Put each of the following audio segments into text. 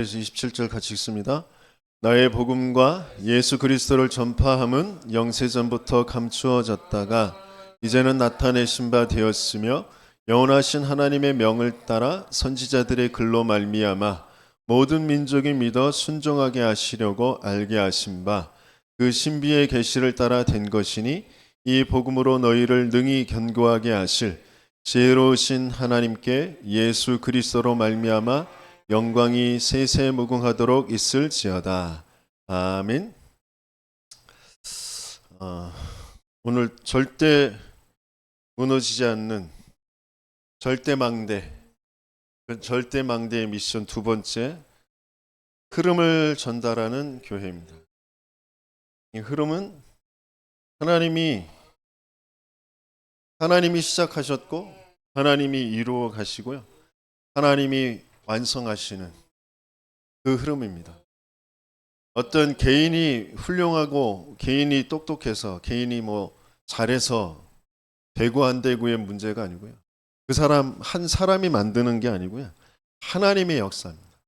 그래서 27절 같이 읽습니다. 나의 복음과 예수 그리스도를 전파함은 영세전부터 감추어졌다가 이제는 나타내신 바 되었으며 영원하신 하나님의 명을 따라 선지자들의 글로 말미암아 모든 민족이 믿어 순종하게 하시려고 알게 하신 바 그 신비의 계시를 따라 된 것이니 이 복음으로 너희를 능히 견고하게 하실 지혜로우신 하나님께 예수 그리스도로 말미암아 영광이 세세무궁하도록 있을지어다. 아멘. 오늘 절대 무너지지 않는 절대망대, 절대망대의 미션 두 번째, 흐름을 전달하는 교회입니다. 이 흐름은 하나님이 시작하셨고 하나님이 이루어 가시고요. 하나님이 완성하시는 그 흐름입니다. 어떤 개인이 훌륭하고 개인이 똑똑해서 개인이 잘해서 되고 안 되고의 문제가 아니고요. 그 사람 한 사람이 만드는 게 아니고요. 하나님의 역사입니다.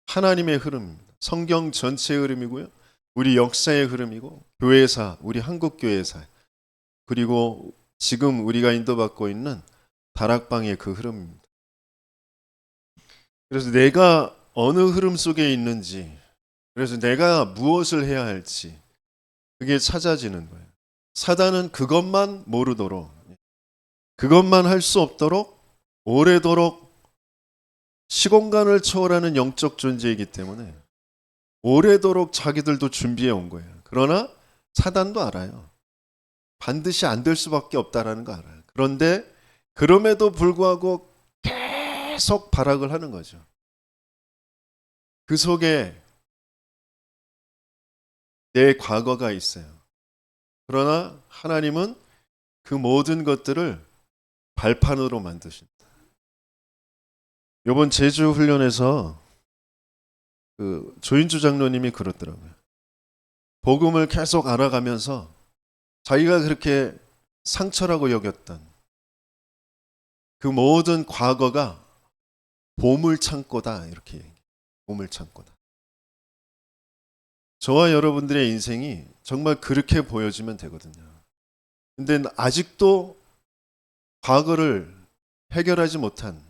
하나님의 흐름입니다. 성경 전체의 흐름이고요. 우리 역사의 흐름이고 교회사, 우리 한국 교회사 그리고 지금 우리가 인도받고 있는 다락방의 그 흐름입니다. 그래서 내가 어느 흐름 속에 있는지, 그래서 내가 무엇을 해야 할지 그게 찾아지는 거예요. 사단은 그것만 모르도록, 그것만 할 수 없도록 오래도록 시공간을 초월하는 영적 존재이기 때문에 오래도록 자기들도 준비해 온 거예요. 그러나 사단도 알아요. 반드시 안 될 수밖에 없다라는 거 알아요. 그런데 그럼에도 불구하고 계속 발악을 하는 거죠. 그 속에 내 과거가 있어요. 그러나 하나님은 그 모든 것들을 발판으로 만드십니다. 이번 제주 훈련에서 그 조인주 장로님이 그러더라고요. 복음을 계속 알아가면서 자기가 그렇게 상처라고 여겼던 그 모든 과거가 보물창고다 이렇게 얘기해요. 보물창고다. 저와 여러분들의 인생이 정말 그렇게 보여지면 되거든요. 근데 아직도 과거를 해결하지 못한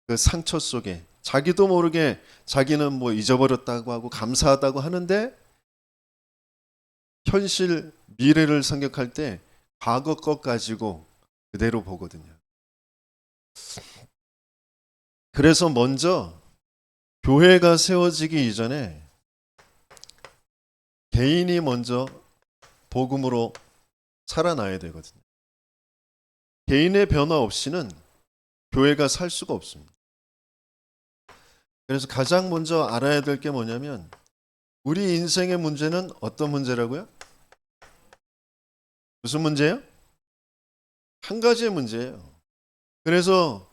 그 상처 속에 자기도 모르게 자기는 잊어버렸다고 하고 감사하다고 하는데 현실 미래를 생각할 때 과거 것 가지고 그대로 보거든요. 그래서 먼저 교회가 세워지기 이전에 개인이 먼저 복음으로 살아나야 되거든요. 개인의 변화 없이는 교회가 살 수가 없습니다. 그래서 가장 먼저 알아야 될 게 뭐냐면 우리 인생의 문제는 어떤 문제라고요? 무슨 문제예요? 한 가지의 문제예요. 그래서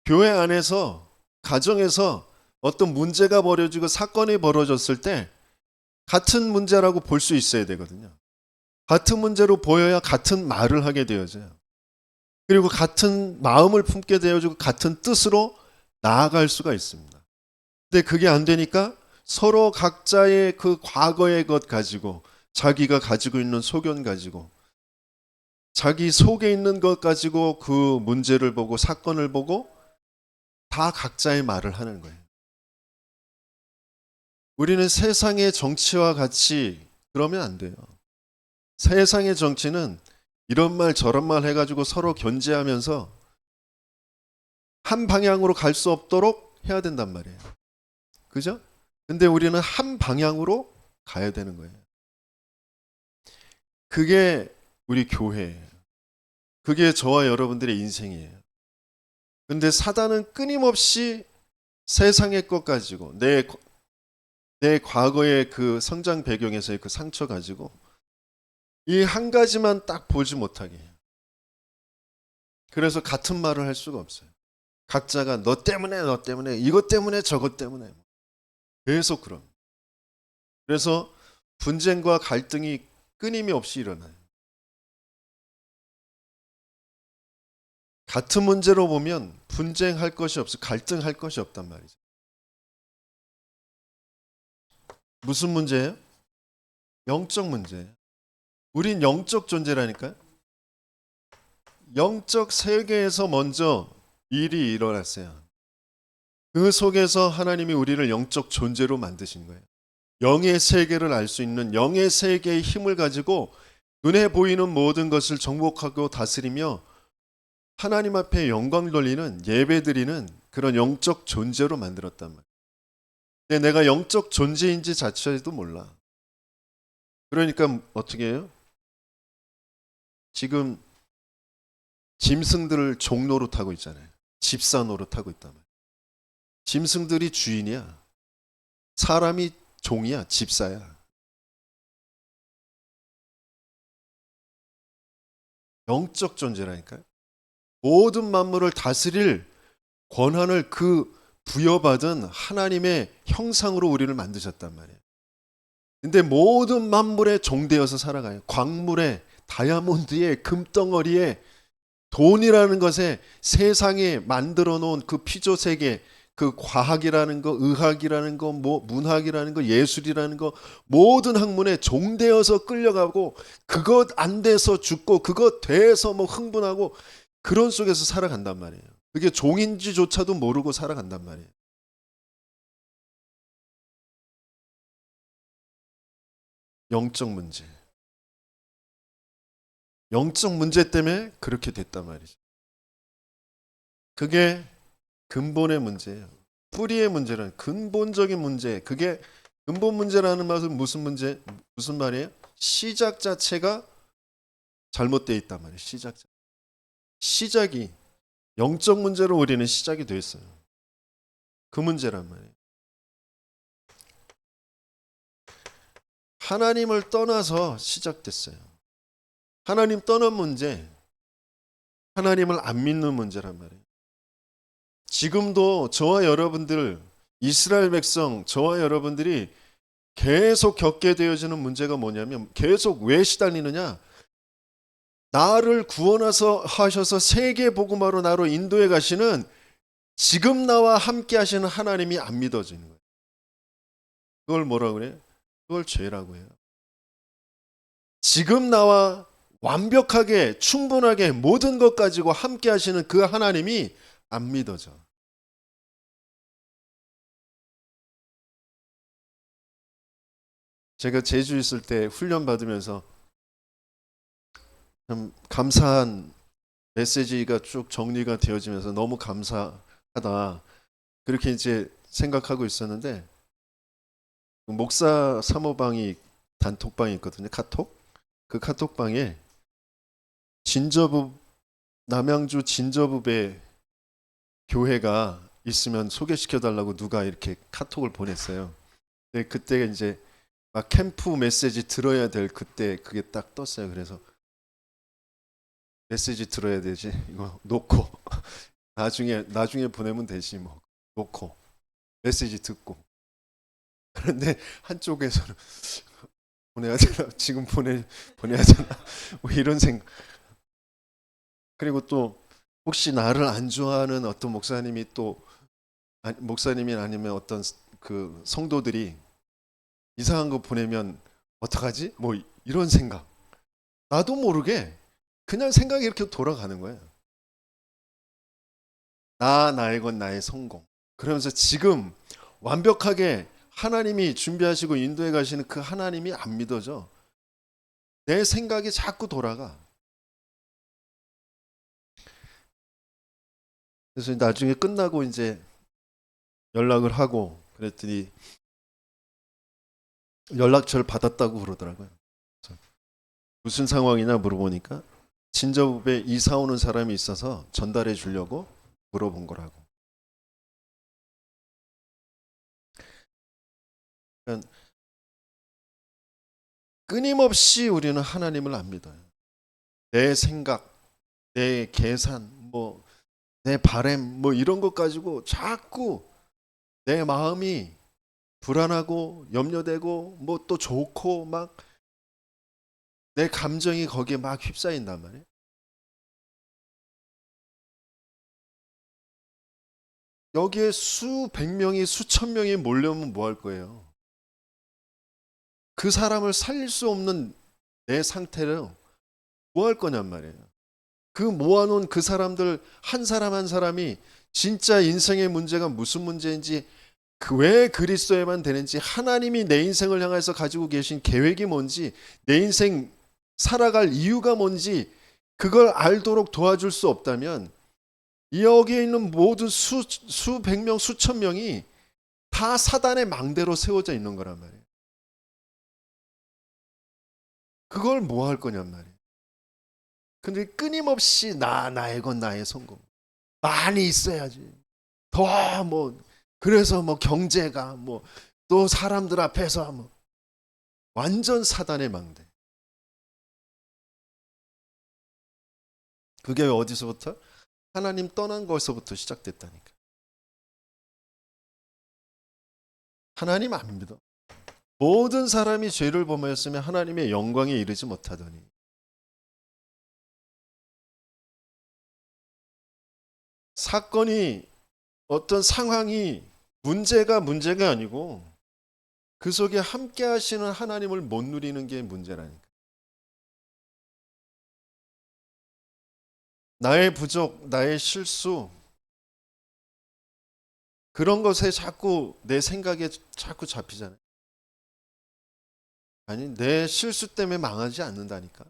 교회 안에서 가정에서 어떤 문제가 벌어지고 사건이 벌어졌을 때 같은 문제라고 볼 수 있어야 되거든요. 같은 문제로 보여야 같은 말을 하게 되어져요. 그리고 같은 마음을 품게 되어지고 같은 뜻으로 나아갈 수가 있습니다. 근데 그게 안 되니까 서로 각자의 그 과거의 것 가지고 자기가 가지고 있는 소견 가지고 자기 속에 있는 것 가지고 그 문제를 보고 사건을 보고 다 각자의 말을 하는 거예요. 우리는 세상의 정치와 같이 그러면 안 돼요. 세상의 정치는 이런 말 저런 말 해가지고 서로 견제하면서 한 방향으로 갈 수 없도록 해야 된단 말이에요. 그죠? 근데 우리는 한 방향으로 가야 되는 거예요. 그게 우리 교회예요. 그게 저와 여러분들의 인생이에요. 근데 사단은 끊임없이 세상의 것 가지고 내 과거의 그 성장 배경에서의 그 상처 가지고 이 한 가지만 딱 보지 못하게 해요. 그래서 같은 말을 할 수가 없어요. 각자가 너 때문에 이것 때문에 저것 때문에 계속 그럼. 그래서 분쟁과 갈등이 끊임이 없이 일어나요. 같은 문제로 보면 분쟁할 것이 없어 갈등할 것이 없단 말이죠. 무슨 문제예요? 영적 문제예요. 우린 영적 존재라니까요. 영적 세계에서 먼저 일이 일어났어요. 그 속에서 하나님이 우리를 영적 존재로 만드신 거예요. 영의 세계를 알 수 있는 영의 세계의 힘을 가지고 눈에 보이는 모든 것을 정복하고 다스리며 하나님 앞에 영광 돌리는 예배드리는 그런 영적 존재로 만들었단 말이에요. 근데 내가 영적 존재인지 자체도 몰라. 그러니까 어떻게 해요? 지금 짐승들을 종로로 타고 있잖아요. 집사 노릇하고 있단 말이에요. 짐승들이 주인이야. 사람이 종이야, 집사야. 영적 존재라니까요. 모든 만물을 다스릴 권한을 그 부여받은 하나님의 형상으로 우리를 만드셨단 말이에요. 근데 모든 만물에 종되어서 살아가요. 광물에, 다이아몬드에, 금덩어리에, 돈이라는 것에 세상에 만들어 놓은 그 피조 세계, 그 과학이라는 거, 의학이라는 거, 뭐 문학이라는 거, 예술이라는 거, 모든 학문에 종되어서 끌려가고 그것 안 돼서 죽고 그것 돼서 뭐 흥분하고 그런 속에서 살아간단 말이에요. 그게 종인지조차도 모르고 살아간단 말이에요. 영적 문제. 영적 문제 때문에 그렇게 됐단 말이죠. 그게 근본의 문제예요. 뿌리의 문제는 근본적인 문제. 그게 근본 문제라는 말은 무슨 문제? 무슨 말이에요? 시작 자체가 잘못되어 있단 말이에요. 시작이 영적 문제로 우리는 시작이 되어 있어요. 그 문제란 말이에요. 하나님을 떠나서 시작됐어요. 하나님 떠난 문제, 하나님을 안 믿는 문제란 말이에요. 지금도 저와 여러분들, 이스라엘 백성, 저와 여러분들이 계속 겪게 되어지는 문제가 뭐냐면 계속 왜 시달리느냐? 나를 구원하셔서 세계 복음화로 나로 인도해 가시는 지금 나와 함께 하시는 하나님이 안 믿어지는 거예요. 그걸 뭐라고 그래요? 그걸 죄라고 해요. 지금 나와 완벽하게 충분하게 모든 것 가지고 함께 하시는 그 하나님이 안 믿어져. 제가 제주 있을 때 훈련 받으면서 참 감사한 메시지가 쭉 정리가 되어지면서 너무 감사하다. 그렇게 이제 생각하고 있었는데 목사 사모방이 단톡방이 있거든요. 카톡. 그 카톡방에 진저부 남양주 진저부배 교회가 있으면 소개시켜 달라고 누가 이렇게 카톡을 보냈어요. 근데 그때 이제 막 캠프 메시지 들어야 될 그때 그게 딱 떴어요. 그래서 메시지 들어야 되지. 이거 놓고 나중에 보내면 되지 뭐. 놓고 메시지 듣고. 그런데 한쪽에서는 보내야 되나? 지금 보내야 되나? 뭐 이런 생각. 그리고 또 혹시 나를 안 좋아하는 어떤 목사님이 또 목사님이 아니면 어떤 그 성도들이 이상한 거 보내면 어떡하지? 뭐 이런 생각. 나도 모르게 그냥 생각이 이렇게 돌아가는 거예요. 나의 건 나의 성공. 그러면서 지금 완벽하게 하나님이 준비하시고 인도해 가시는 그 하나님이 안 믿어져. 내 생각이 자꾸 돌아가. 그래서 나중에 끝나고 이제 연락을 하고 그랬더니 연락처를 받았다고 그러더라고요. 무슨 상황이냐 물어보니까 친정부에 이사 오는 사람이 있어서 전달해 주려고 물어본 거라고. 그러니까 끊임없이 우리는 하나님을 안 믿어요. 내 생각, 내 계산, 뭐 내 바램 뭐 이런 것 가지고 자꾸 내 마음이 불안하고 염려되고 뭐 또 좋고 막 내 감정이 거기에 막 휩싸인단 말이에요. 여기에 수백 명이 수천 명이 몰려오면 뭐 할 거예요? 그 사람을 살릴 수 없는 내 상태를 뭐 할 거냔 말이에요. 그 모아놓은 그 사람들 한 사람 한 사람이 진짜 인생의 문제가 무슨 문제인지, 그 왜 그리스도에만 되는지, 하나님이 내 인생을 향해서 가지고 계신 계획이 뭔지, 내 인생 살아갈 이유가 뭔지 그걸 알도록 도와줄 수 없다면 여기에 있는 모든 수백 명 수천 명이 다 사단의 망대로 세워져 있는 거란 말이에요. 그걸 뭐 할 거냔 말이에요. 근데 끊임없이 나의 건 나의 성공, 많이 있어야지, 더 뭐, 그래서 뭐 경제가 뭐, 또 사람들 앞에서 뭐, 완전 사단의 망대. 그게 어디서부터? 하나님 떠난 것서부터 시작됐다니까. 하나님 안 믿어. 모든 사람이 죄를 범하였으면 하나님의 영광에 이르지 못하더니. 사건이, 어떤 상황이 문제가 아니고 그 속에 함께 하시는 하나님을 못 누리는 게 문제라니까. 나의 부족, 나의 실수, 그런 것에 자꾸 내 생각에 자꾸 잡히잖아요. 아니, 내 실수 때문에 망하지 않는다니까.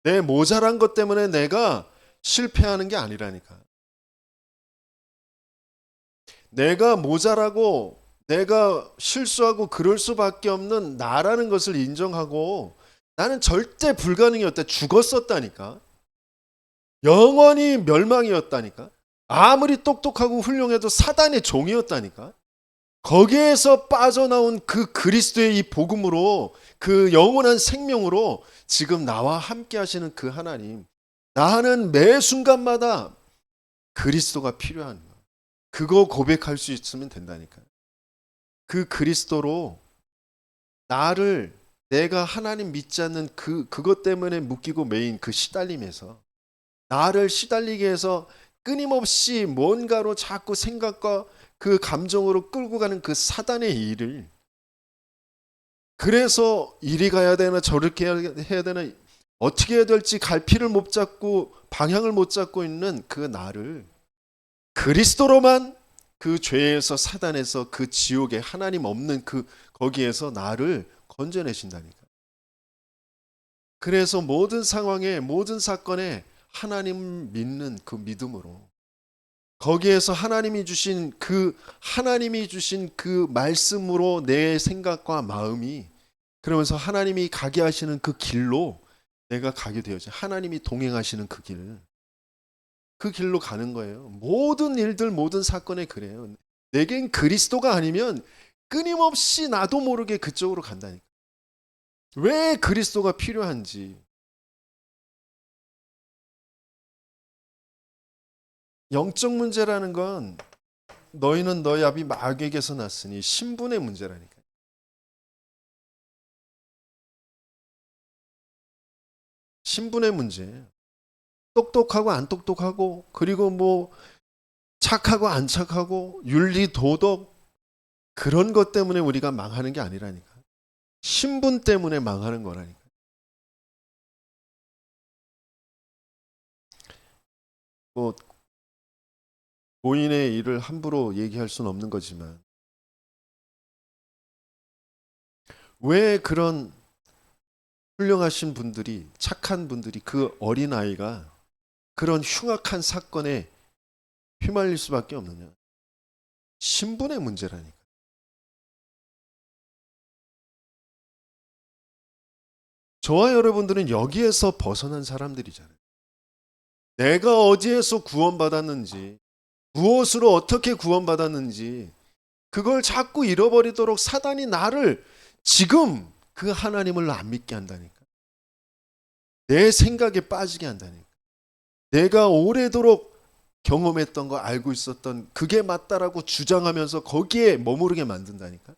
내 모자란 것 때문에 내가 실패하는 게 아니라니까. 내가 모자라고 내가 실수하고 그럴 수밖에 없는 나라는 것을 인정하고, 나는 절대 불가능이었다, 죽었었다니까. 영원히 멸망이었다니까. 아무리 똑똑하고 훌륭해도 사단의 종이었다니까. 거기에서 빠져나온 그 그리스도의 이 복음으로, 그 영원한 생명으로 지금 나와 함께 하시는 그 하나님, 나는 매 순간마다 그리스도가 필요한 거야. 그거 고백할 수 있으면 된다니까요. 그 그리스도로 나를, 내가 하나님 믿지 않는 그것 때문에 묶이고 매인 그 시달림에서 나를 시달리게 해서 끊임없이 뭔가로 자꾸 생각과 그 감정으로 끌고 가는 그 사단의 일을, 그래서 이리 가야 되나 저렇게 해야 되나 어떻게 해야 될지 갈피를 못 잡고 방향을 못 잡고 있는 그 나를 그리스도로만, 그 죄에서, 사단에서, 그 지옥에 하나님 없는 그 거기에서 나를 건져내신다니까. 그래서 모든 상황에, 모든 사건에 하나님 믿는 그 믿음으로, 거기에서 하나님이 주신 그 말씀으로 내 생각과 마음이, 그러면서 하나님이 가게 하시는 그 길로 내가 가게 되어져. 하나님이 동행하시는 그 길로 가는 거예요. 모든 일들, 모든 사건에 그래요. 내겐 그리스도가 아니면 끊임없이 나도 모르게 그쪽으로 간다니까. 왜 그리스도가 필요한지. 영적 문제라는 건, 너희는 너희 아비 마귀에게서 났으니, 신분의 문제라니까. 신분의 문제예요. 똑똑하고 안 똑똑하고, 그리고 뭐 착하고 안 착하고, 윤리 도덕, 그런 것 때문에 우리가 망하는 게 아니라니까. 신분 때문에 망하는 거라니까. 뭐 고인의 일을 함부로 얘기할 수는 없는 거지만, 왜 그런 훌륭하신 분들이, 착한 분들이, 그 어린아이가 그런 흉악한 사건에 휘말릴 수밖에 없느냐. 신분의 문제라니까. 저와 여러분들은 여기에서 벗어난 사람들이잖아요. 내가 어디에서 구원받았는지, 무엇으로 어떻게 구원받았는지, 그걸 자꾸 잃어버리도록 사단이 나를 지금 그 하나님을 안 믿게 한다니까. 내 생각에 빠지게 한다니까. 내가 오래도록 경험했던 거, 알고 있었던 그게 맞다라고 주장하면서 거기에 머무르게 만든다니까.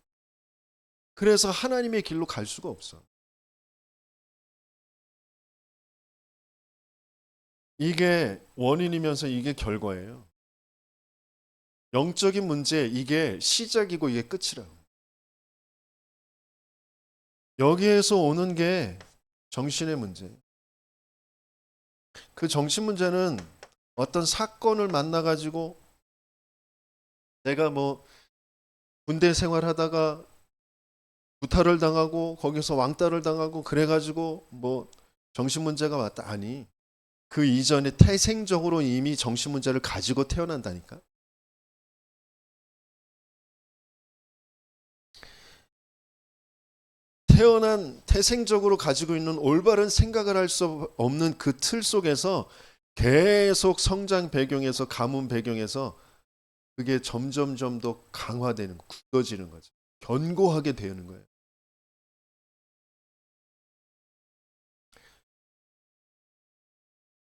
그래서 하나님의 길로 갈 수가 없어. 이게 원인이면서 이게 결과예요. 영적인 문제, 이게 시작이고 이게 끝이라고. 여기에서 오는 게 정신의 문제. 그 정신 문제는 어떤 사건을 만나 가지고 내가 뭐 군대 생활하다가 구타를 당하고 거기서 왕따를 당하고 그래 가지고 뭐 정신 문제가 왔다. 아니, 그 이전에 태생적으로 이미 정신 문제를 가지고 태어난다니까. 태생적으로 가지고 있는 올바른 생각을 할 수 없는 그 틀 속에서 계속 성장 배경에서 가문 배경에서 그게 점점점 더 강화되는 거, 굳어지는 거죠. 견고하게 되는 거예요.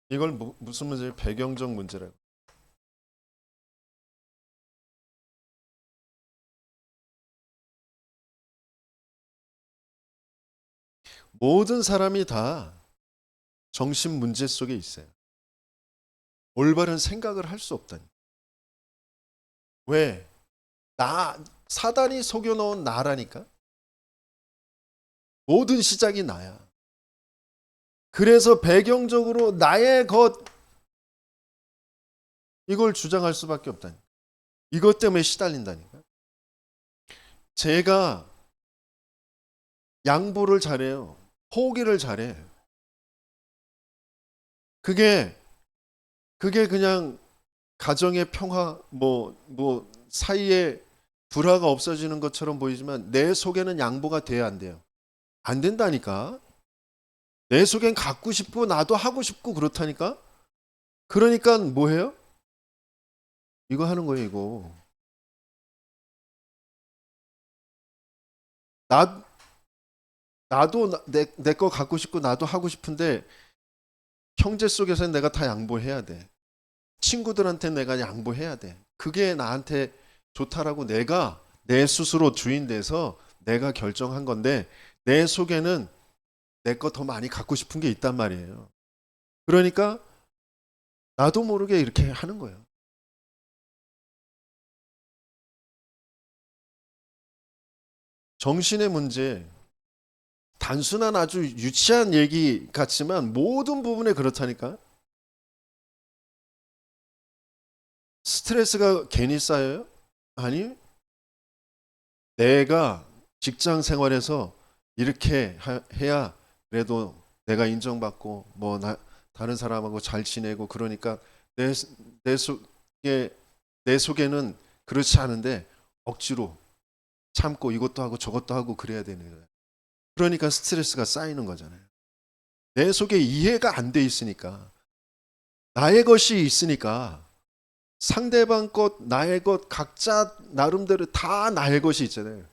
이걸 무슨 문제예요? 배경적 문제라고. 모든 사람이 다 정신 문제 속에 있어요. 올바른 생각을 할 수 없다니. 왜? 사단이 속여놓은 나라니까. 모든 시작이 나야. 그래서 배경적으로 나의 것, 이걸 주장할 수밖에 없다니. 이것 때문에 시달린다니까. 제가 양보를 잘해요. 포기를 잘해. 그게 그냥 가정의 평화, 사이에 불화가 없어지는 것처럼 보이지만 내 속에는 양보가 돼야 안 돼요. 안 된다니까. 내 속엔 갖고 싶고 나도 하고 싶고 그렇다니까. 그러니까 뭐 해요? 이거 하는 거예요, 이거. 나 나도 내 거 갖고 싶고 나도 하고 싶은데 형제 속에서는 내가 다 양보해야 돼. 친구들한테 내가 양보해야 돼. 그게 나한테 좋다라고 내가 내 스스로 주인 돼서 내가 결정한 건데 내 속에는 내 거 더 많이 갖고 싶은 게 있단 말이에요. 그러니까 나도 모르게 이렇게 하는 거예요. 정신의 문제, 단순한 아주 유치한 얘기 같지만 모든 부분에 그렇다니까. 스트레스가 괜히 쌓여요? 아니, 내가 직장 생활에서 이렇게 해야 그래도 내가 인정받고 다른 사람하고 잘 지내고 그러니까 내, 내 속에 내 속에는 그렇지 않은데 억지로 참고 이것도 하고 저것도 하고 그래야 되는 거예요. 그러니까 스트레스가 쌓이는 거잖아요. 내 속에 이해가 안 돼 있으니까 나의 것이 있으니까 상대방 것, 나의 것 각자 나름대로 다 나의 것이 있잖아요.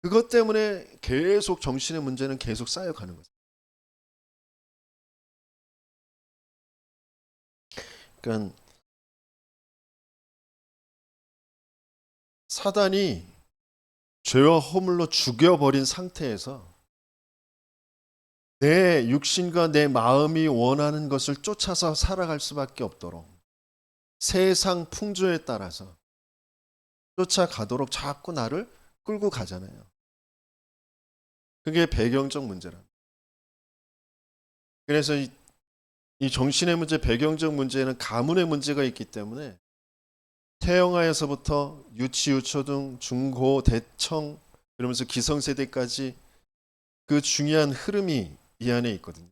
그것 때문에 계속 정신의 문제는 계속 쌓여가는 거죠. 그러니까 사단이 죄와 허물로 죽여버린 상태에서 내 육신과 내 마음이 원하는 것을 쫓아서 살아갈 수밖에 없도록 세상 풍조에 따라서 쫓아가도록 자꾸 나를 끌고 가잖아요. 그게 배경적 문제랍니다. 그래서 이 정신의 문제, 배경적 문제에는 가문의 문제가 있기 때문에 태영아에서부터 유치, 유초등, 중고, 대청 그러면서 기성세대까지 그 중요한 흐름이 이 안에 있거든요.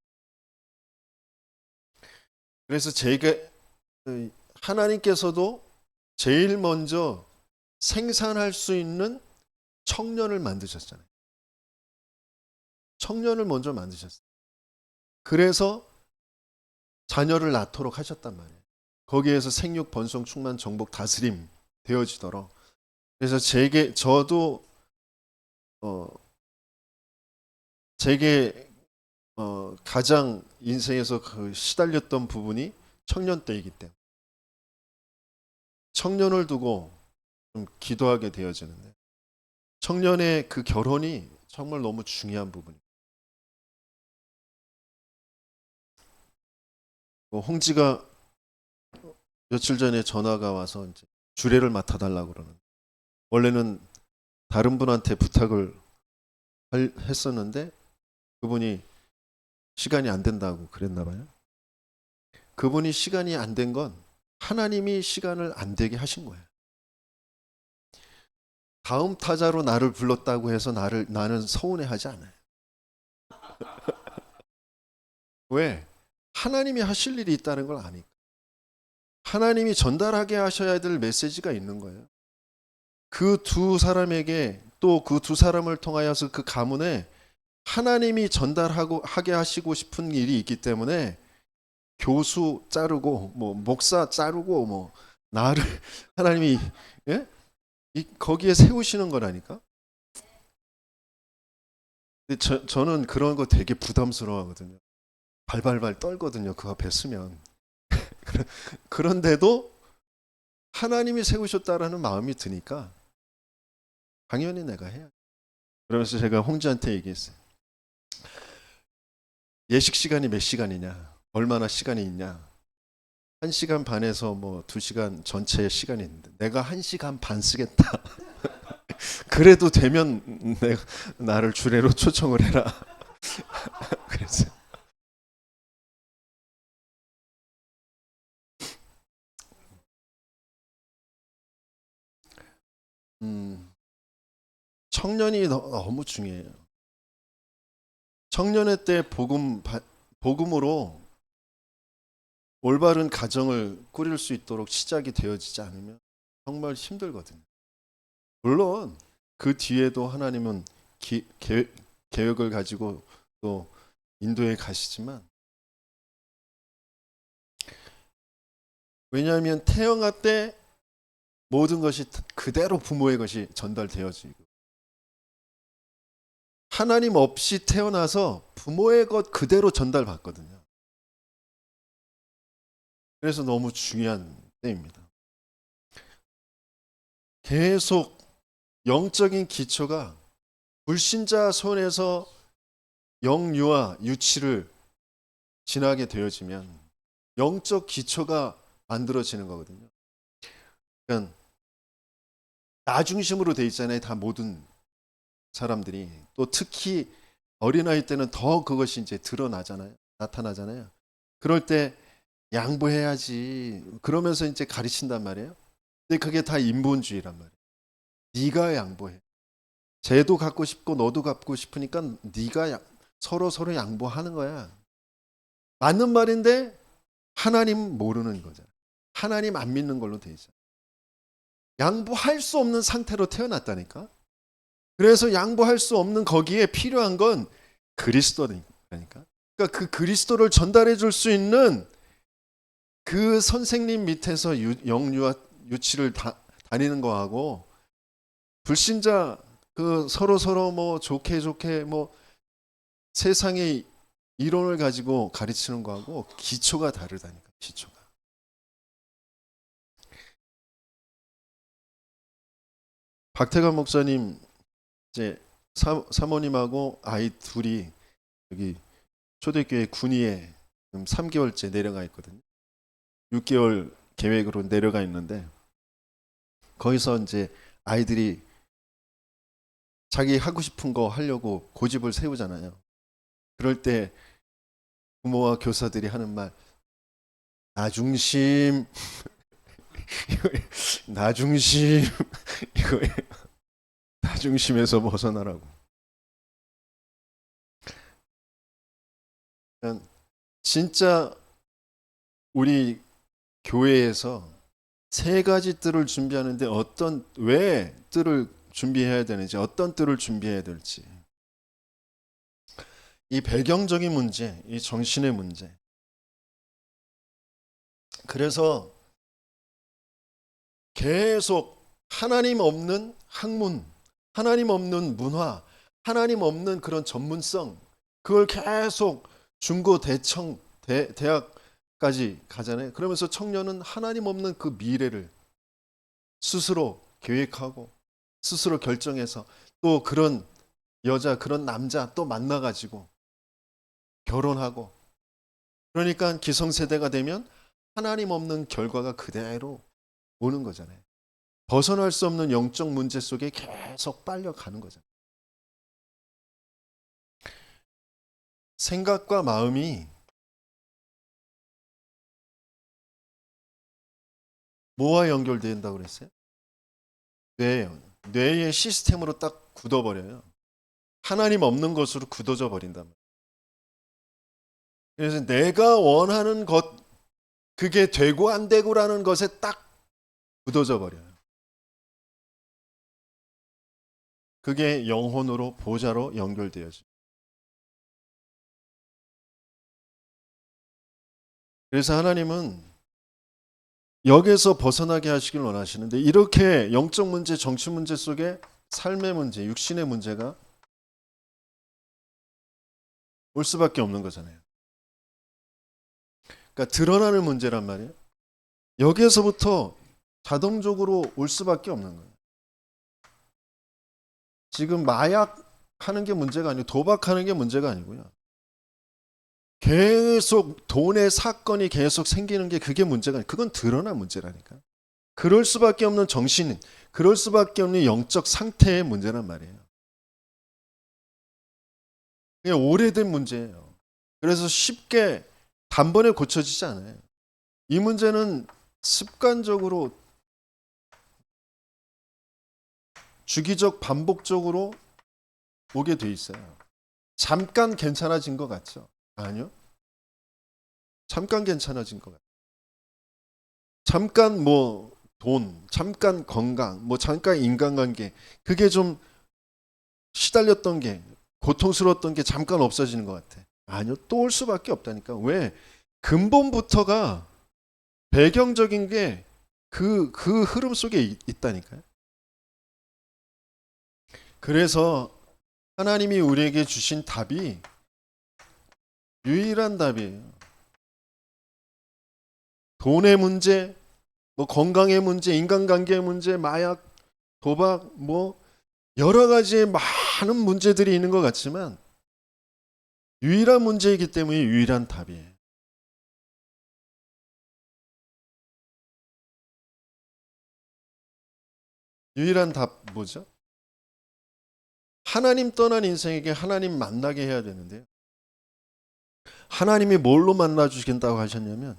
그래서 하나님께서도 제일 먼저 생산할 수 있는 청년을 만드셨잖아요. 청년을 먼저 만드셨어요. 그래서 자녀를 낳도록 하셨단 말이에요. 거기에서 생육, 번성, 충만, 정복, 다스림 되어지도록. 그래서 저도 제게 가장 인생에서 그 시달렸던 부분이 청년 때이기 때문에 청년을 두고 좀 기도하게 되어지는데 청년의 그 결혼이 정말 너무 중요한 부분이에요. 홍지가 며칠 전에 전화가 와서 이제 주례를 맡아달라고 그러는. 원래는 다른 분한테 부탁을 했었는데 그분이 시간이 안 된다고 그랬나 봐요. 그분이 시간이 안 된 건 하나님이 시간을 안 되게 하신 거예요. 다음 타자로 나를 불렀다고 해서 나는 서운해하지 않아요. 왜? 하나님이 하실 일이 있다는 걸 아니까. 하나님이 전달하게 하셔야 될 메시지가 있는 거예요. 그 두 사람에게 또 그 두 사람을 통하여서 그 가문에 하나님이 전달하고 하게 하시고 싶은 일이 있기 때문에 교수 자르고 뭐 목사 자르고 뭐 나를 하나님이 예? 거기에 세우시는 거라니까. 근데 저는 그런 거 되게 부담스러워하거든요. 발발발 떨거든요. 그 앞에 서면. 그런데도 하나님이 세우셨다라는 마음이 드니까 당연히 내가 해야 돼. 그러면서 제가 홍지한테 얘기했어요. 예식 시간이 몇 시간이냐? 얼마나 시간이 있냐? 1시간 반에서 뭐 2시간 전체 시간이 있는데 내가 1시간 반 쓰겠다. 그래도 되면 내가 나를 주례로 초청을 해라. 그래서 청년이 너무 중요해요. 청년의 때 복음으로 올바른 가정을 꾸릴 수 있도록 시작이 되어지지 않으면 정말 힘들거든요. 물론 그 뒤에도 하나님은 계획을 가지고 또 인도에 가시지만, 왜냐하면 태영아 때 모든 것이 그대로 부모의 것이 전달되어지고 하나님 없이 태어나서 부모의 것 그대로 전달받거든요. 그래서 너무 중요한 때입니다. 계속 영적인 기초가 불신자 손에서 영유아 유치를 지나게 되어지면 영적 기초가 만들어지는 거거든요. 그러니까 나 중심으로 돼 있잖아요. 다 모든 사람들이. 또 특히 어린아이 때는 더 그것이 이제 드러나잖아요. 나타나잖아요. 그럴 때 양보해야지. 그러면서 이제 가르친단 말이에요. 근데 그게 다 인본주의란 말이에요. 네가 양보해. 쟤도 갖고 싶고 너도 갖고 싶으니까 네가 서로 양보하는 거야. 맞는 말인데 하나님 모르는 거잖아. 하나님 안 믿는 걸로 돼 있어. 양보할 수 없는 상태로 태어났다니까. 그래서 양보할 수 없는 거기에 필요한 건 그리스도니까. 그러니까 그 그리스도를 전달해 줄 수 있는 그 선생님 밑에서 영유아 유치를 다니는 거하고 불신자 그 서로 뭐 좋게 뭐 세상의 이론을 가지고 가르치는 거하고 기초가 다르다니까. 기초가. 박태관 목사님 이제 사모님하고 아이 둘이 여기 초대교회 군위에 3개월째 내려가 있거든요. 6개월 계획으로 내려가 있는데 거기서 이제 아이들이 자기 하고 싶은 거 하려고 고집을 세우잖아요. 그럴 때 부모와 교사들이 하는 말, 나 중심, 나 중심, 이거예요. 나 중심에서 벗어나라고. 진짜 우리 교회에서 세 가지 뜰을 준비하는데 왜 뜰을 준비해야 되는지, 어떤 뜰을 준비해야 될지. 이 배경적인 문제, 이 정신의 문제. 그래서 계속 하나님 없는 학문, 하나님 없는 문화, 하나님 없는 그런 전문성, 그걸 계속 중고 대학까지 가잖아요. 그러면서 청년은 하나님 없는 그 미래를 스스로 계획하고 스스로 결정해서 또 그런 여자, 그런 남자 또 만나가지고 결혼하고, 그러니까 기성세대가 되면 하나님 없는 결과가 그대로 오는 거잖아요. 벗어날 수 없는 영적 문제 속에 계속 빨려가는 거잖아요. 생각과 마음이 뭐와 연결된다고 그랬어요? 뇌예요. 뇌의 시스템으로 딱 굳어버려요. 하나님 없는 것으로 굳어져 버린단 말이에요. 그래서 내가 원하는 것, 그게 되고 안 되고라는 것에 딱 굳어져 버려요. 그게 영혼으로 보좌로 연결되어져요. 그래서 하나님은 여기서 벗어나게 하시길 원하시는데, 이렇게 영적 문제, 정치 문제 속에 삶의 문제, 육신의 문제가 올 수밖에 없는 거잖아요. 그러니까 드러나는 문제란 말이에요. 여기에서부터 자동적으로 올 수밖에 없는 거예요. 지금 마약하는 게 문제가 아니고 도박하는 게 문제가 아니고요. 계속 돈의 사건이 계속 생기는 게 그게 문제가 아니에요. 그건 드러난 문제라니까. 그럴 수밖에 없는 정신, 그럴 수밖에 없는 영적 상태의 문제란 말이에요. 그게 오래된 문제예요. 그래서 쉽게 단번에 고쳐지지 않아요. 이 문제는 습관적으로 주기적 반복적으로 오게 돼 있어요. 잠깐 괜찮아진 것 같죠? 아니요. 잠깐 괜찮아진 것 같아요. 잠깐 뭐 돈, 잠깐 건강, 뭐 잠깐 인간관계, 그게 좀 시달렸던 게, 고통스러웠던 게 잠깐 없어지는 것 같아. 아니요. 또 올 수밖에 없다니까. 왜? 근본부터가 배경적인 게 그 흐름 속에 있다니까요. 그래서 하나님이 우리에게 주신 답이 유일한 답이에요. 돈의 문제, 뭐 건강의 문제, 인간관계의 문제, 마약, 도박, 뭐 여러 가지의 많은 문제들이 있는 것 같지만 유일한 문제이기 때문에 유일한 답이에요. 유일한 답 뭐죠? 하나님 떠난 인생에게 하나님 만나게 해야 되는데요. 하나님이 뭘로 만나 주시겠다고 하셨냐면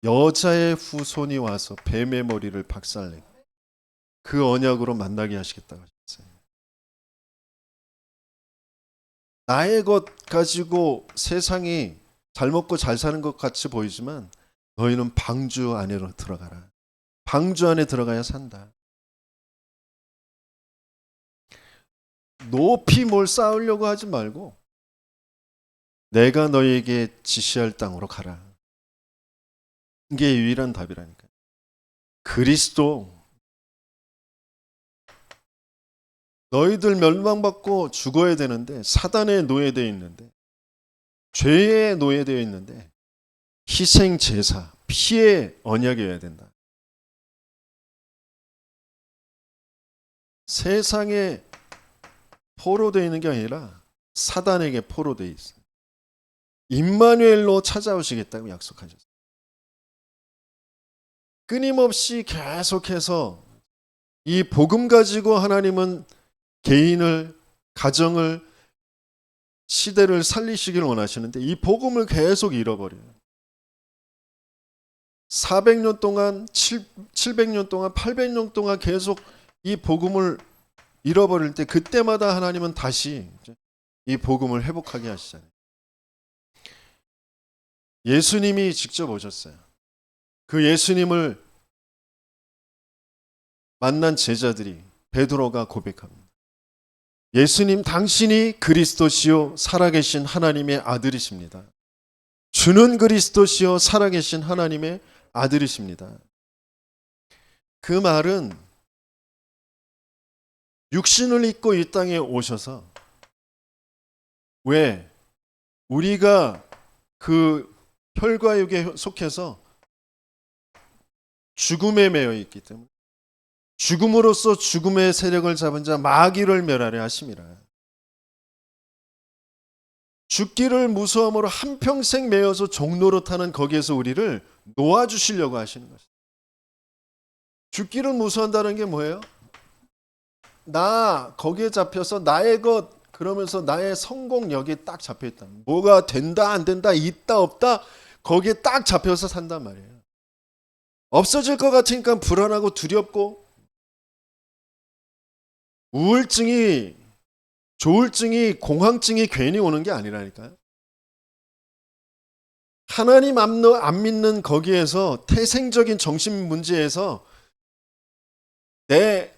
여자의 후손이 와서 뱀의 머리를 박살내고 그 언약으로 만나게 하시겠다고 하셨어요. 나의 것 가지고 세상이 잘 먹고 잘 사는 것 같이 보이지만 너희는 방주 안으로 들어가라. 방주 안에 들어가야 산다. 높이 뭘 쌓으려고 하지 말고 내가 너희에게 지시할 땅으로 가라. 이게 유일한 답이라니까요. 그리스도, 너희들 멸망받고 죽어야 되는데 사단에 노예되어 있는데 죄에 노예되어 있는데 희생 제사, 피의 언약이어야 된다. 세상에 포로되어 있는 게 아니라 사단에게 포로되어 있어요. 임마누엘로 찾아오시겠다고 약속하셨어요. 끊임없이 계속해서 이 복음 가지고 하나님은 개인을, 가정을, 시대를 살리시길 원하시는데 이 복음을 계속 잃어버려요. 400년 동안, 700년 동안, 800년 동안 계속 이 복음을 잃어버릴 때 그때마다 하나님은 다시 이 복음을 회복하게 하시잖아요. 예수님이 직접 오셨어요. 그 예수님을 만난 제자들이 베드로가 고백합니다. 예수님 당신이 그리스도시요 살아계신 하나님의 아들이십니다. 주는 그리스도시요 살아계신 하나님의 아들이십니다. 그 말은 육신을 입고 이 땅에 오셔서 왜 우리가 그 혈과육에 속해서 죽음에 매여 있기 때문에 죽음으로써 죽음의 세력을 잡은 자 마귀를 멸하려 하심이라. 죽기를 무서움으로 한평생 매여서 종노릇하는 거기에서 우리를 놓아주시려고 하시는 것입니다. 죽기를 무서워한다는 게 뭐예요? 나 거기에 잡혀서 나의 것 그러면서 나의 성공력이 딱 잡혀있다. 뭐가 된다 안 된다 있다 없다 거기에 딱 잡혀서 산단 말이에요. 없어질 것 같으니까 불안하고 두렵고 우울증이 조울증이 공황증이 괜히 오는 게 아니라니까요. 하나님 안 믿는 거기에서 태생적인 정신 문제에서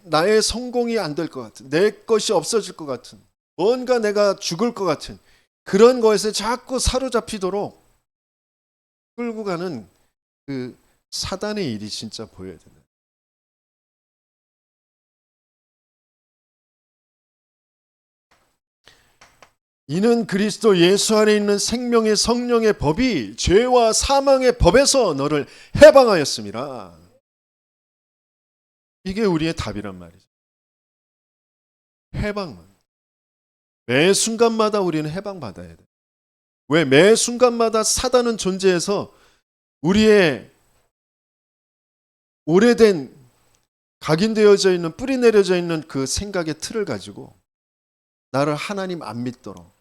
나의 성공이 안 될 것 같은, 내 것이 없어질 것 같은, 뭔가 내가 죽을 것 같은 그런 거에서 자꾸 사로잡히도록 끌고 가는 그 사단의 일이 진짜 보여야 된다. 이는 그리스도 예수 안에 있는 생명의 성령의 법이 죄와 사망의 법에서 너를 해방하였습니다. 이게 우리의 답이란 말이죠. 해방만. 매 순간마다 우리는 해방받아야 돼. 왜? 매 순간마다 사단은 존재해서 우리의 오래된 각인되어져 있는 뿌리 내려져 있는 그 생각의 틀을 가지고 나를 하나님 안 믿도록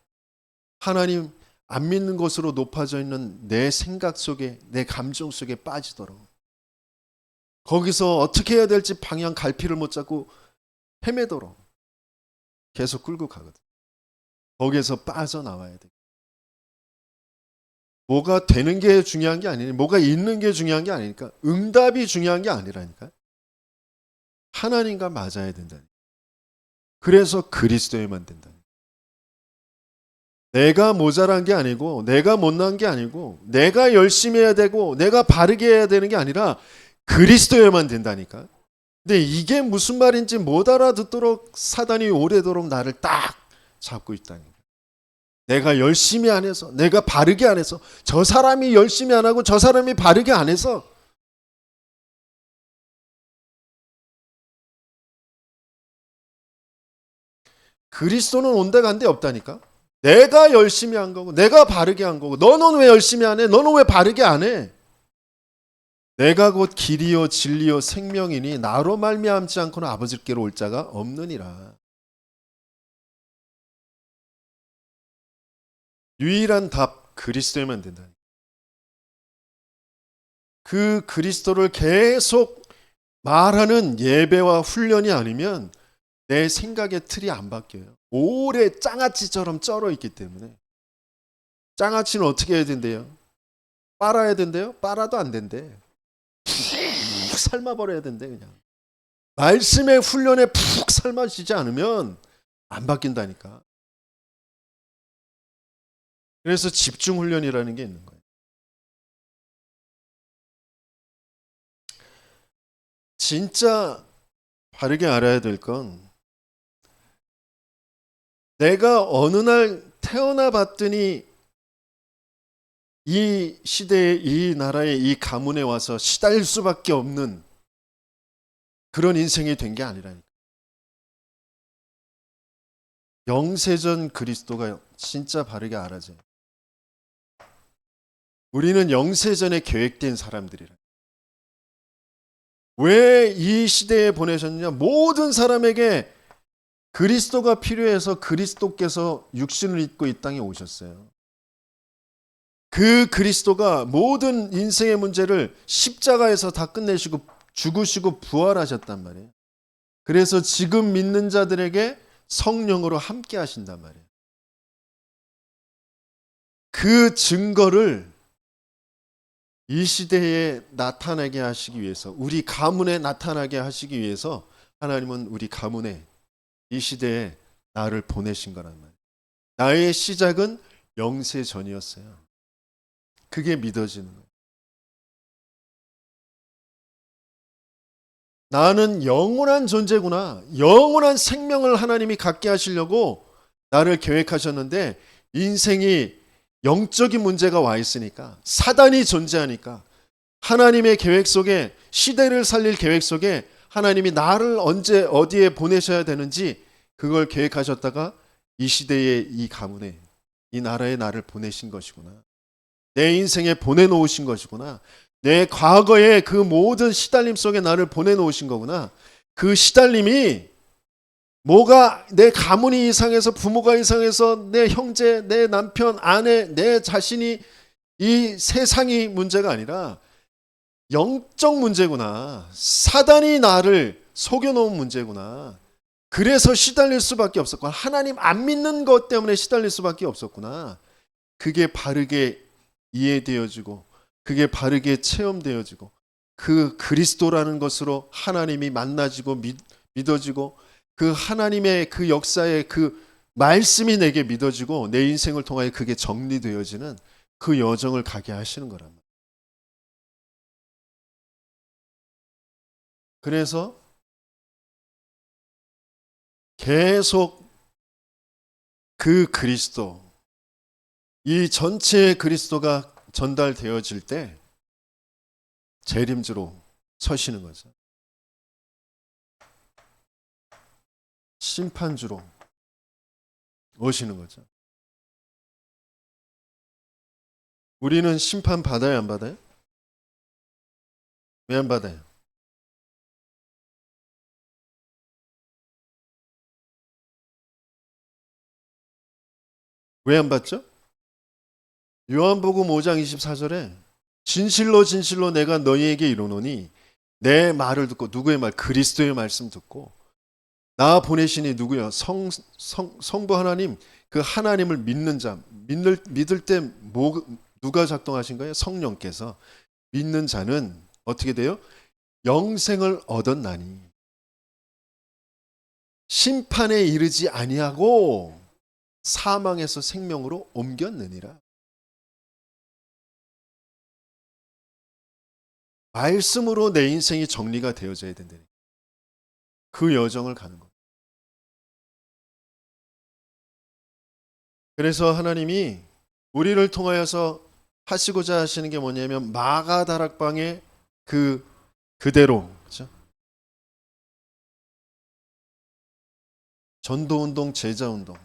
하나님 안 믿는 것으로 높아져 있는 내 생각 속에 내 감정 속에 빠지도록 거기서 어떻게 해야 될지 방향 갈피를 못 잡고 헤매도록 계속 끌고 가거든. 거기에서 빠져나와야 돼. 뭐가 되는 게 중요한 게 아니니 뭐가 있는 게 중요한 게 아니니까 응답이 중요한 게 아니라니까. 하나님과 맞아야 된다니. 그래서 그리스도에만 된다. 내가 모자란 게 아니고 내가 못난 게 아니고 내가 열심히 해야 되고 내가 바르게 해야 되는 게 아니라 그리스도에만 된다니까. 근데 이게 무슨 말인지 못 알아듣도록 사단이 오래도록 나를 딱 잡고 있다니까. 내가 열심히 안 해서 내가 바르게 안 해서 저 사람이 열심히 안 하고 저 사람이 바르게 안 해서 그리스도는 온데간데 없다니까. 내가 열심히 한 거고 내가 바르게 한 거고 너는 왜 열심히 안 해? 너는 왜 바르게 안 해? 내가 곧 길이요 진리요 생명이니 나로 말미암지 않고는 아버지께로 올 자가 없느니라. 유일한 답 그리스도에만 된다. 그 그리스도를 계속 말하는 예배와 훈련이 아니면 내 생각의 틀이 안 바뀌어요. 오래 장아찌처럼 쩔어 있기 때문에. 장아찌는 어떻게 해야 된대요? 빨아야 된대요? 빨아도 안 된대. 푹 삶아버려야 된대 그냥. 말씀의 훈련에 푹 삶아지지 않으면 안 바뀐다니까. 그래서 집중 훈련이라는 게 있는 거예요. 진짜 바르게 알아야 될 건 내가 어느 날 태어나 봤더니 이 시대에 이 나라에 이 가문에 와서 시달릴 수밖에 없는 그런 인생이 된 게 아니라니까. 영세전 그리스도가 진짜 바르게 알아져요. 우리는 영세전에 계획된 사람들이라. 왜 이 시대에 보내셨느냐? 모든 사람에게 그리스도가 필요해서 그리스도께서 육신을 입고 이 땅에 오셨어요. 그 그리스도가 모든 인생의 문제를 십자가에서 다 끝내시고 죽으시고 부활하셨단 말이에요. 그래서 지금 믿는 자들에게 성령으로 함께 하신단 말이에요. 그 증거를 이 시대에 나타나게 하시기 위해서 우리 가문에 나타나게 하시기 위해서 하나님은 우리 가문에 이 시대에 나를 보내신 거란 말이에요. 나의 시작은 영세 전이었어요. 그게 믿어지는 거예요. 나는 영원한 존재구나. 영원한 생명을 하나님이 갖게 하시려고 나를 계획하셨는데 인생이 영적인 문제가 와 있으니까 사단이 존재하니까 하나님의 계획 속에 시대를 살릴 계획 속에 하나님이 나를 언제 어디에 보내셔야 되는지 그걸 계획하셨다가 이 시대에 이 가문에 이 나라에 나를 보내신 것이구나. 내 인생에 보내놓으신 것이구나. 내 과거의 그 모든 시달림 속에 나를 보내놓으신 거구나. 그 시달림이 뭐가 내 가문이 이상해서 부모가 이상해서 내 형제, 내 남편, 아내, 내 자신이 이 세상이 문제가 아니라 영적 문제구나. 사단이 나를 속여놓은 문제구나. 그래서 시달릴 수밖에 없었구나. 하나님 안 믿는 것 때문에 시달릴 수밖에 없었구나. 그게 바르게 이해되어지고 그게 바르게 체험되어지고 그 그리스도라는 것으로 하나님이 만나지고 믿어지고 그 하나님의 그 역사의 그 말씀이 내게 믿어지고 내 인생을 통하여 그게 정리되어지는 그 여정을 가게 하시는 거란 말이에요. 그래서 계속 그 그리스도, 이 전체의 그리스도가 전달되어질 때 재림주로 서시는 거죠. 심판주로 오시는 거죠. 우리는 심판 받아요, 안 받아요? 왜 안 받아요? 왜 안 받죠? 요한복음 5장 24절에 진실로 진실로 내가 너희에게 이르노니 내 말을 듣고 누구의 말? 그리스도의 말씀 듣고 나 보내시니 누구요? 성부 하나님, 그 하나님을 믿는 자, 믿을 때 누가 작동하신 거예요? 성령께서. 믿는 자는 어떻게 돼요? 영생을 얻었나니 심판에 이르지 아니하고 사망에서 생명으로 옮겼느니라. 말씀으로 내 인생이 정리가 되어져야 된다. 그 여정을 가는 것. 그래서 하나님이 우리를 통하여서 하시고자 하시는 게 뭐냐면 마가다락방의 그대로, 그렇죠? 전도운동, 제자운동,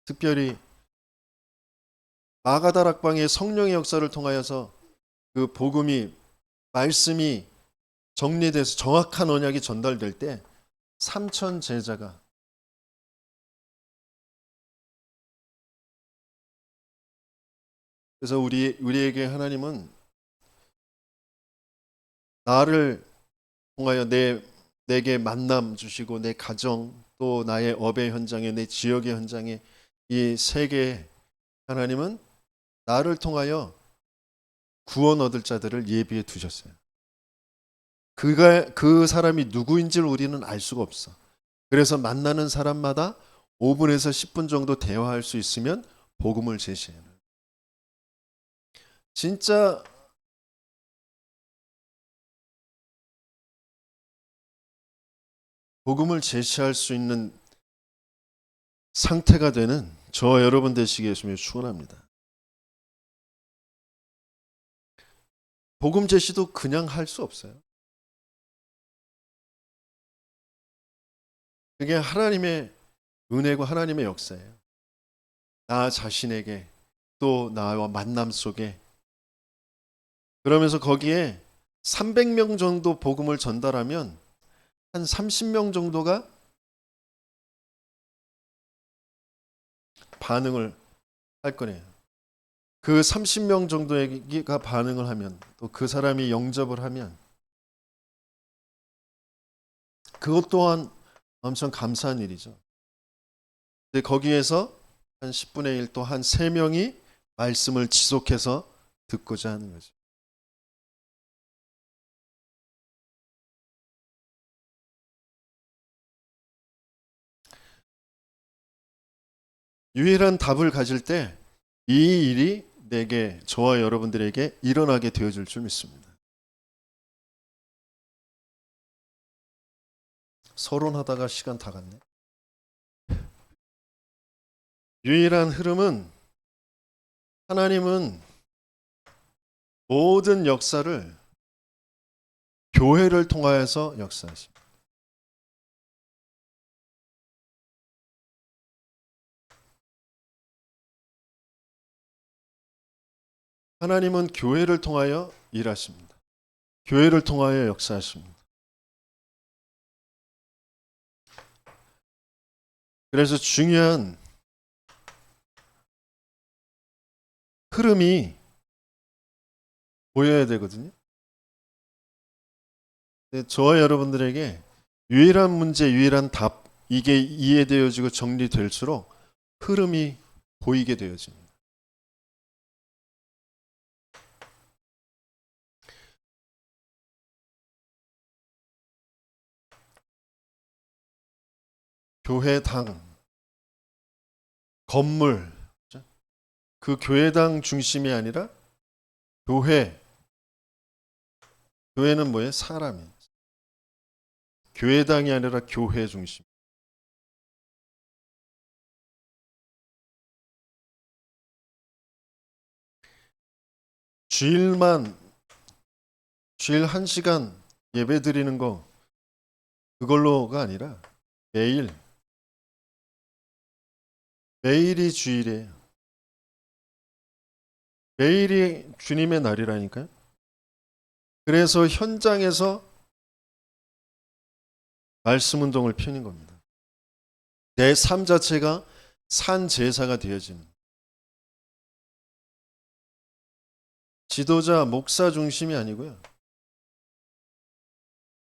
특별히 마가다락방의 성령의 역사를 통하여서 그 복음이, 말씀이 정리돼서 정확한 언약이 전달될 때 3천 제자가, 그래서 우리에게 하나님은 나를 통하여 내게 만남 주시고 내 가정 또 나의 업의 현장에 내 지역의 현장에 이 세계에 하나님은 나를 통하여 구원 얻을 자들을 예비해 두셨어요. 그 사람이 누구인지를 우리는 알 수가 없어. 그래서 만나는 사람마다 5분에서 10분 정도 대화할 수 있으면 복음을 제시해요. 진짜 복음을 제시할 수 있는 상태가 되는 저와 여러분 되시기 위해서 축원합니다. 복음 제시도 그냥 할 수 없어요. 그게 하나님의 은혜고 하나님의 역사예요. 나 자신에게 또 나와 만남 속에, 그러면서 거기에 300명 정도 복음을 전달하면 한 30명 정도가 반응을 할 거네요. 그 30명 정도가 반응을 하면, 또 그 사람이 영접을 하면 그것 또한 엄청 감사한 일이죠. 근데 거기에서 한 10분의 1, 또 한 3명이 말씀을 지속해서 듣고자 하는 거죠. 유일한 답을 가질 때 이 일이 내게, 저와 여러분들에게 일어나게 되어줄 줄 믿습니다. 서론하다가 시간 다 갔네. 유일한 흐름은, 하나님은 모든 역사를 교회를 통하여서 역사하십니다. 하나님은 교회를 통하여 일하십니다. 교회를 통하여 역사하십니다. 그래서 중요한 흐름이 보여야 되거든요. 저와 여러분들에게 유일한 문제, 유일한 답, 이게 이해되어지고 정리될수록 흐름이 보이게 되어집니다. 교회당, 건물, 그 교회당 중심이 아니라 교회는 뭐예요? 사람이. 교회당이 아니라 교회 중심. 주일 1시간 예배 드리는 거 그걸로가 아니라 매일이 주일이에요. 매일이 주님의 날이라니까요. 그래서 현장에서 말씀 운동을 펴는 겁니다. 내 삶 자체가 산 제사가 되어지는. 지도자, 목사 중심이 아니고요.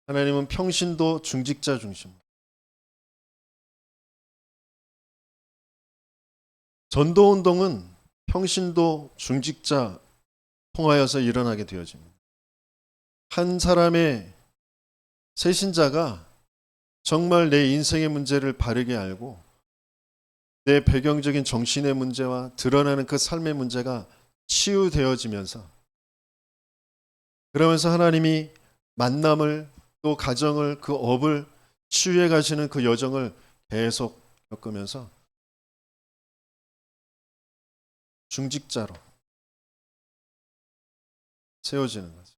하나님은 평신도 중직자 중심. 전도운동은 평신도 중직자 통하여서 일어나게 되어집니다. 한 사람의 새신자가 정말 내 인생의 문제를 바르게 알고 내 배경적인 정신의 문제와 드러나는 그 삶의 문제가 치유되어지면서 그러면서 하나님이 만남을 또 가정을 그 업을 치유해 가시는 그 여정을 계속 겪으면서 중직자로 세워지는 거죠.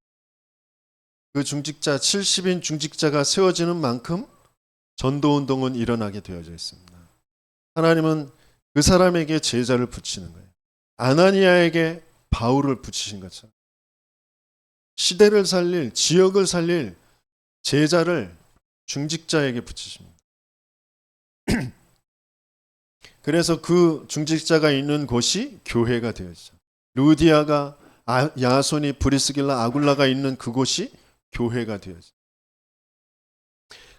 그 중직자 70인 중직자가 세워지는 만큼 전도운동은 일어나게 되어져 있습니다. 하나님은 그 사람에게 제자를 붙이는 거예요. 아나니아에게 바울을 붙이신 것처럼 시대를 살릴, 지역을 살릴 제자를 중직자에게 붙이십니다. 그래서 그 중직자가 있는 곳이 교회가 되어지죠. 루디아가 야손이 브리스길라 아굴라가 있는 그곳이 교회가 되어지죠.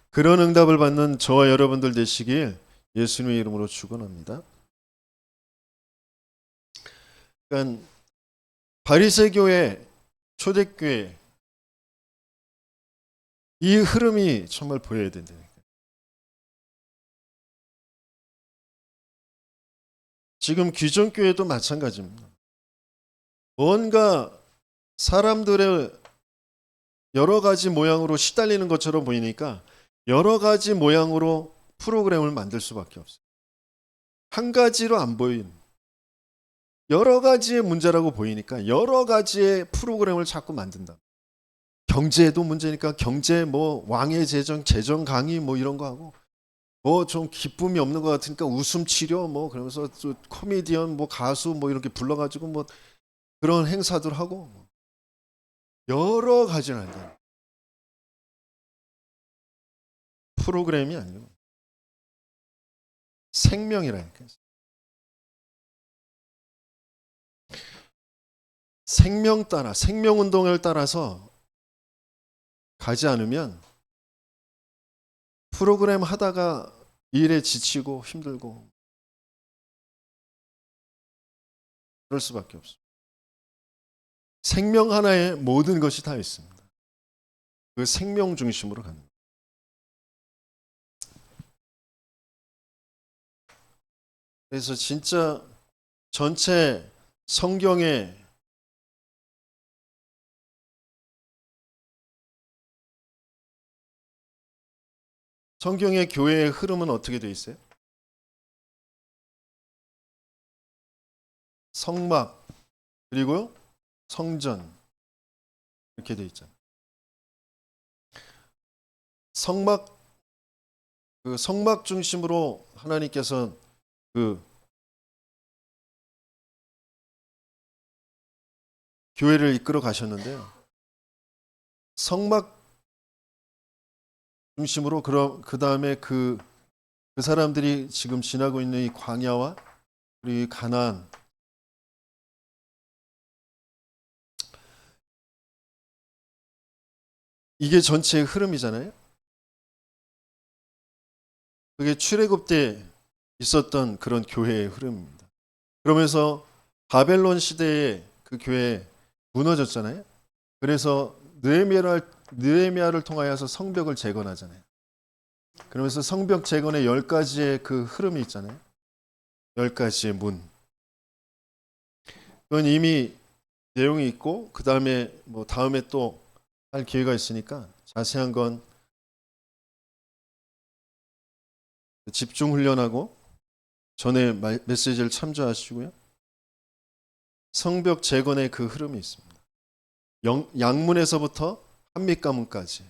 그런 응답을 받는 저와 여러분들 되시길 예수님의 이름으로 축원합니다. 그러니까 바리새 교회, 초대교회 이 흐름이 정말 보여야 된다니까요. 지금 기존 교회도 마찬가지입니다. 뭔가 사람들의 여러 가지 모양으로 시달리는 것처럼 보이니까 여러 가지 모양으로 프로그램을 만들 수밖에 없어요. 한 가지로 안 보인 여러 가지의 문제라고 보이니까 여러 가지의 프로그램을 자꾸 만든다. 경제도 문제니까 경제 뭐 왕의 재정 강의 뭐 이런 거 하고 뭐 좀 기쁨이 없는 것 같으니까 웃음 치료 뭐 그러면서 또 코미디언 뭐 가수 뭐 이렇게 불러가지고 뭐 그런 행사들 하고 여러 가지를 한다. 프로그램이 아니고 생명이라니까. 생명 따라 생명 운동을 따라서 가지 않으면 프로그램 하다가 일에 지치고 힘들고 그럴 수밖에 없어요. 생명 하나에 모든 것이 다 있습니다. 그 생명 중심으로 가는 거예요. 그래서 진짜 전체 성경의 교회의 흐름은 어떻게 돼 있어요? 성막 그리고 성전 이렇게 돼 있잖아요. 성막 중심으로 하나님께서 그 교회를 이끌어 가셨는데요. 성막 중심으로 그 다음에 그 그 사람들이 지금 지나고 있는 이 광야와 그리고 이 가나안, 이게 전체의 흐름이잖아요. 그게 출애굽 때 있었던 그런 교회의 흐름입니다. 그러면서 바벨론 시대에 그 교회 무너졌잖아요. 그래서 느헤미야를 통하여서 성벽을 재건하잖아요. 그러면서 성벽 재건의 10가지의 그 흐름이 있잖아요. 10가지의 문. 그건 이미 내용이 있고 그 다음에 다음에 또 할 기회가 있으니까 자세한 건 집중 훈련하고 전에 메시지를 참조하시고요. 성벽 재건의 그 흐름이 있습니다. 양문에서부터 한mit가문까지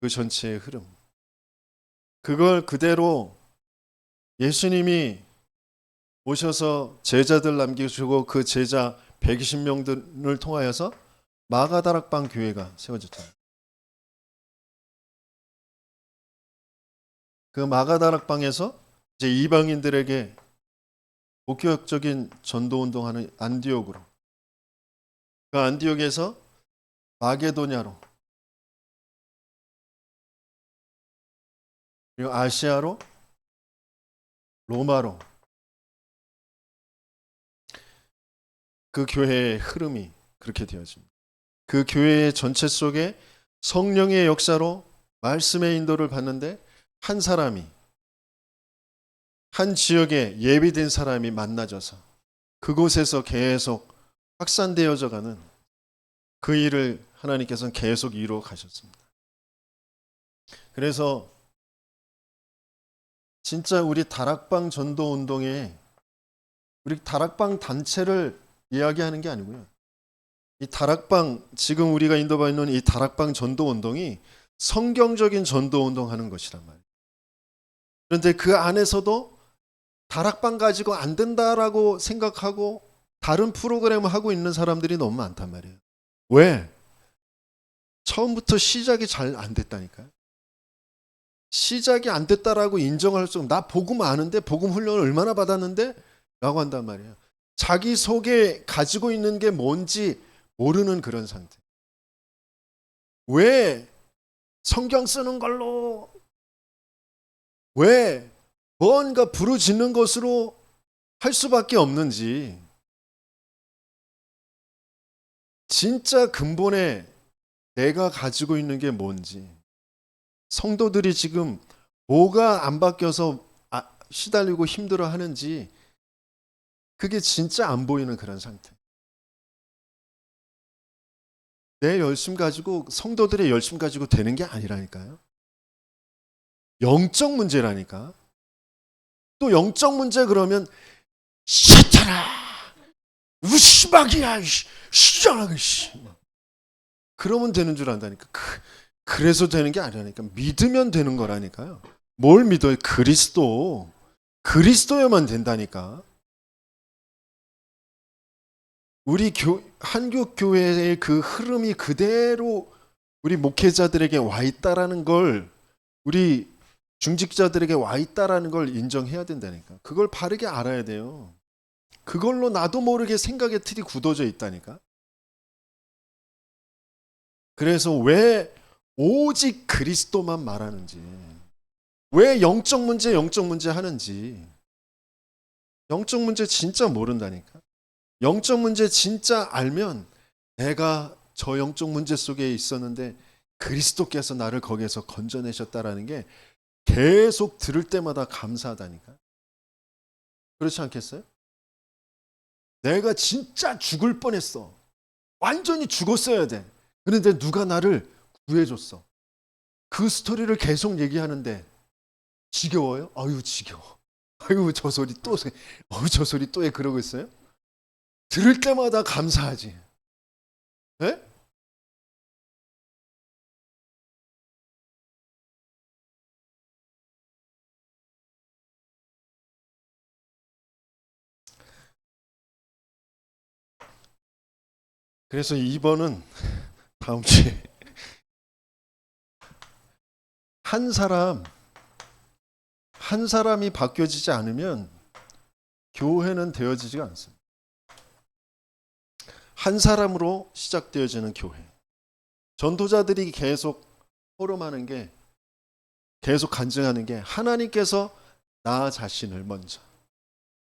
그 전체의 흐름. 그걸 그대로 예수님이 오셔서 제자들 남기시고 그 제자 120명들을 통하여서 마가다락방 교회가 세워졌잖아요. 그 마가다락방에서 이제 이방인들에게 본격적인 전도 운동하는 안디옥으로, 그 안디옥에서 마게도냐로, 그리고 아시아로, 로마로, 그 교회의 흐름이 그렇게 되어집니다. 그 교회의 전체 속에 성령의 역사로 말씀의 인도를 받는데 한 사람이, 한 지역에 예비된 사람이 만나져서 그곳에서 계속 확산되어져 가는 그 일을 하나님께서는 계속 이루어 가셨습니다. 그래서 진짜 우리 다락방 전도 운동에 우리 다락방 단체를 이야기하는 게 아니고요. 이 다락방, 지금 우리가 인도받는 이 다락방 전도 운동이 성경적인 전도 운동하는 것이란 말이에요. 그런데 그 안에서도 다락방 가지고 안 된다라고 생각하고 다른 프로그램을 하고 있는 사람들이 너무 많단 말이에요. 왜? 처음부터 시작이 잘 안 됐다니까요. 시작이 안 됐다라고 인정할 수, 나 복음 아는데 복음 훈련을 얼마나 받았는데? 라고 한단 말이에요. 자기 속에 가지고 있는 게 뭔지 모르는 그런 상태. 왜 성경 쓰는 걸로, 왜 뭔가 부르짖는 것으로 할 수밖에 없는지, 진짜 근본에 내가 가지고 있는 게 뭔지, 성도들이 지금 뭐가 안 바뀌어서 시달리고 힘들어 하는지 그게 진짜 안 보이는 그런 상태. 내 열심 가지고, 성도들의 열심 가지고 되는 게 아니라니까요. 영적 문제라니까. 또 영적 문제 그러면 싫잖아, 우시박이야, 시잖아, 그러면 되는 줄 안다니까. 그래서 되는 게 아니라니까. 믿으면 되는 거라니까요. 뭘 믿어요? 그리스도여만 된다니까. 우리 한국 교회의 그 흐름이 그대로 우리 목회자들에게 와 있다라는 걸, 우리 중직자들에게 와 있다라는 걸 인정해야 된다니까. 그걸 바르게 알아야 돼요. 그걸로 나도 모르게 생각의 틀이 굳어져 있다니까. 그래서 왜 오직 그리스도만 말하는지, 왜 영적 문제 하는지, 영적 문제 진짜 모른다니까. 영적 문제 진짜 알면 내가 저 영적 문제 속에 있었는데 그리스도께서 나를 거기에서 건져내셨다라는 게 계속 들을 때마다 감사하다니까. 그렇지 않겠어요? 내가 진짜 죽을 뻔했어. 완전히 죽었어야 돼. 그런데 누가 나를 구해줬어. 그 스토리를 계속 얘기하는데 지겨워요? 아유 지겨워. 아유 저 소리 또 저 소리 또 해. 그러고 있어요? 들을 때마다 감사하지. 네? 그래서 2번은 다음 주에 한 한 사람이 바뀌어지지 않으면 교회는 되어지지가 않습니다. 한 사람으로 시작되어지는 교회. 전도자들이 계속 호름하는 게, 계속 간증하는 게 하나님께서 나 자신을 먼저,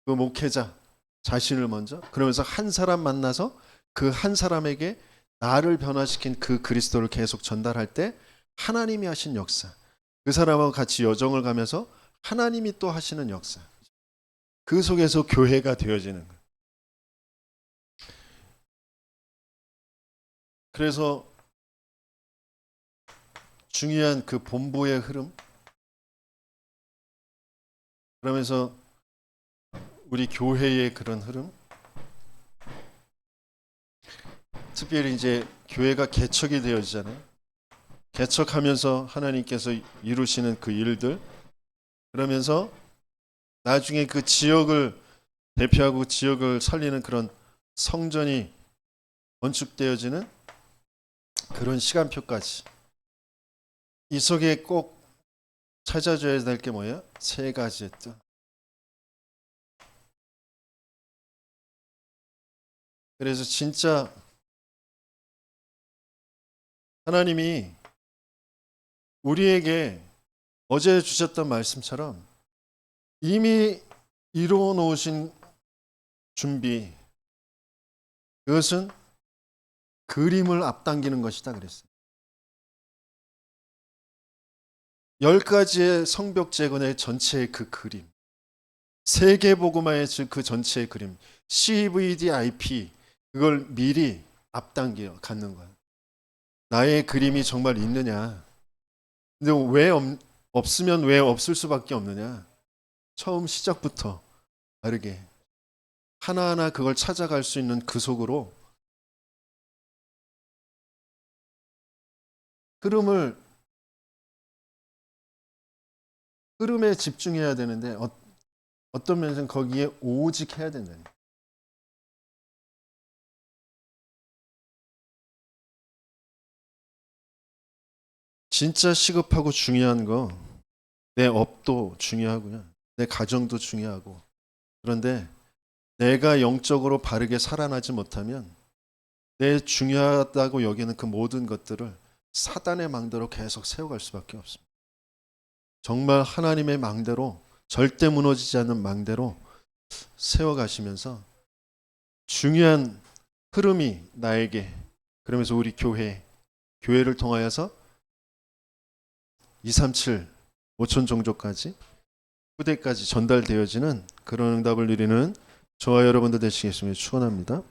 그 목회자 자신을 먼저, 그러면서 한 사람 만나서 그 한 사람에게 나를 변화시킨 그 그리스도를 계속 전달할 때 하나님이 하신 역사, 그 사람하고 같이 여정을 가면서 하나님이 또 하시는 역사, 그 속에서 교회가 되어지는 거예요. 그래서 중요한 그 본부의 흐름, 그러면서 우리 교회의 그런 흐름, 특별히 이제 교회가 개척이 되어지잖아요. 개척하면서 하나님께서 이루시는 그 일들, 그러면서 나중에 그 지역을 대표하고 지역을 살리는 그런 성전이 건축되어지는 그런 시간표까지, 이 속에 꼭 찾아줘야 될 게 뭐예요? 세 가지의 뜻. 그래서 진짜 하나님이 우리에게 어제 주셨던 말씀처럼 이미 이루어 놓으신 준비, 그것은 그림을 앞당기는 것이다 그랬어요. 10가지의 성벽 재건의 전체의 그 그림, 세계복음화의 그 전체의 그림, CVDIP, 그걸 미리 앞당겨 갖는 거예요. 나의 그림이 정말 있느냐? 근데 왜 없으면 왜 없을 수밖에 없느냐? 처음 시작부터 다르게 하나하나 그걸 찾아갈 수 있는 그 속으로 흐름에 집중해야 되는데 어떤 면에서는 거기에 오직 해야 된다는 거예요. 진짜 시급하고 중요한 거, 내 업도 중요하고요. 내 가정도 중요하고. 그런데 내가 영적으로 바르게 살아나지 못하면 내 중요하다고 여기는 그 모든 것들을 사단의 망대로 계속 세워갈 수밖에 없습니다. 정말 하나님의 망대로, 절대 무너지지 않는 망대로 세워가시면서 중요한 흐름이 나에게, 그러면서 우리 교회를 통하여서 237, 5천 종족까지, 후대까지 전달되어지는 그런 응답을 누리는 저와 여러분들 되시겠음을 축원합니다.